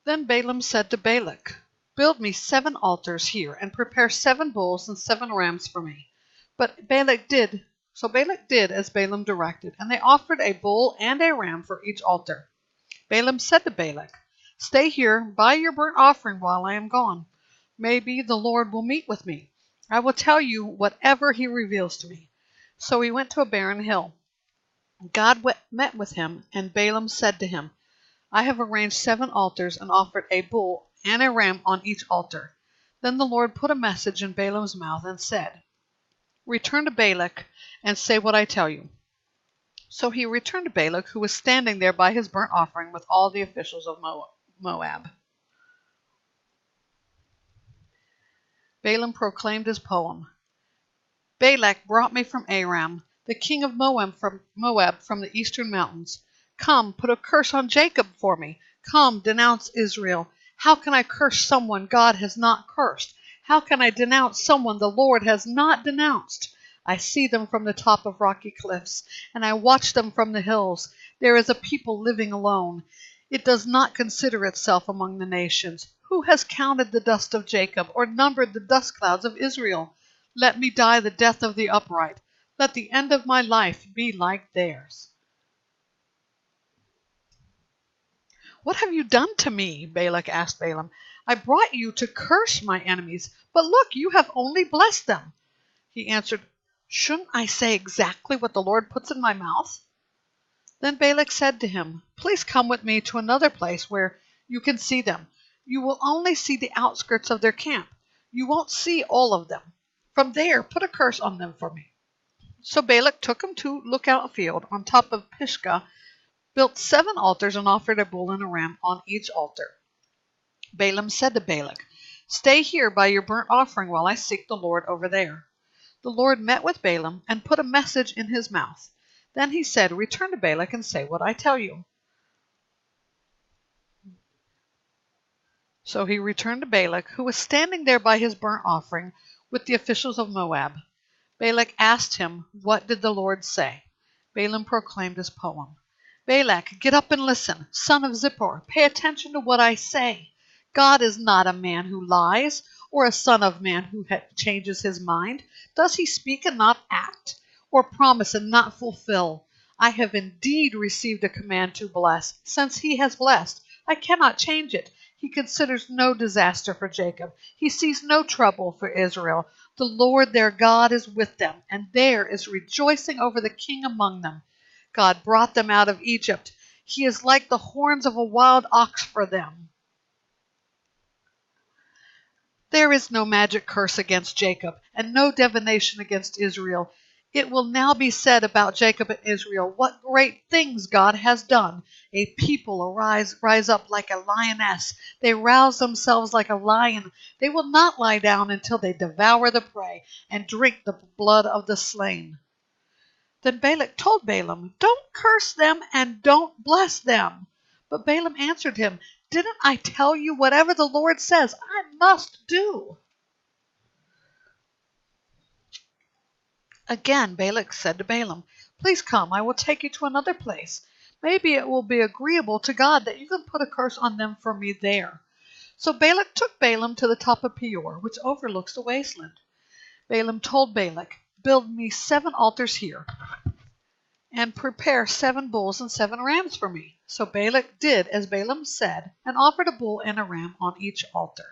Then Balaam said to Balak, "Build me 7 altars here, and prepare 7 bulls and 7 rams for me." Balak did as Balaam directed, and they offered a bull and a ram for each altar. Balaam said to Balak, "Stay here by your burnt offering while I am gone. Maybe the Lord will meet with me. I will tell you whatever he reveals to me." So he went to a barren hill. God met with him, and Balaam said to him, "I have arranged 7 altars and offered a bull and a ram on each altar." Then the Lord put a message in Balaam's mouth and said, "Return to Balak and say what I tell you." So he returned to Balak, who was standing there by his burnt offering with all the officials of Moab. Balaam proclaimed his poem. Balak brought me from Aram, the king of Moab from the eastern mountains. Come, put a curse on Jacob for me. Come, denounce Israel. How can I curse someone God has not cursed? How can I denounce someone the Lord has not denounced? I see them from the top of rocky cliffs, and I watch them from the hills. There is a people living alone. It does not consider itself among the nations. Who has counted the dust of Jacob, or numbered the dust clouds of Israel? Let me die the death of the upright. Let the end of my life be like theirs. "What have you done to me?" Balak asked Balaam. "I brought you to curse my enemies, but look, you have only blessed them." He answered, "Shouldn't I say exactly what the Lord puts in my mouth?" Then Balak said to him, "Please come with me to another place where you can see them. You will only see the outskirts of their camp. You won't see all of them. From there, put a curse on them for me." So Balak took him to Lookout Field on top of Pisgah, built 7 altars, and offered a bull and a ram on each altar. Balaam said to Balak, "Stay here by your burnt offering while I seek the Lord over there." The Lord met with Balaam and put a message in his mouth. Then he said, "Return to Balak and say what I tell you." So he returned to Balak, who was standing there by his burnt offering with the officials of Moab. Balak asked him, "What did the Lord say?" Balaam proclaimed his poem. "Balak, get up and listen. Son of Zippor, pay attention to what I say. God is not a man who lies, or a son of man who changes his mind. Does he speak and not act, or promise and not fulfill? I have indeed received a command to bless. Since he has blessed, I cannot change it. He considers no disaster for Jacob. He sees no trouble for Israel. The Lord their God is with them, and there is rejoicing over the king among them. God brought them out of Egypt. He is like the horns of a wild ox for them. There is no magic curse against Jacob, and no divination against Israel. It will now be said about Jacob and Israel, what great things God has done. A people rise up like a lioness. They rouse themselves like a lion. They will not lie down until they devour the prey and drink the blood of the slain." Then Balak told Balaam, "Don't curse them and don't bless them." But Balaam answered him, "Didn't I tell you whatever the Lord says, I must do?" Again Balak said to Balaam, "Please come, I will take you to another place. Maybe it will be agreeable to God that you can put a curse on them for me there." So Balak took Balaam to the top of Peor, which overlooks the wasteland. Balaam told Balak, "Build me 7 altars here, and prepare 7 bulls and 7 rams for me." So Balak did as Balaam said, and offered a bull and a ram on each altar.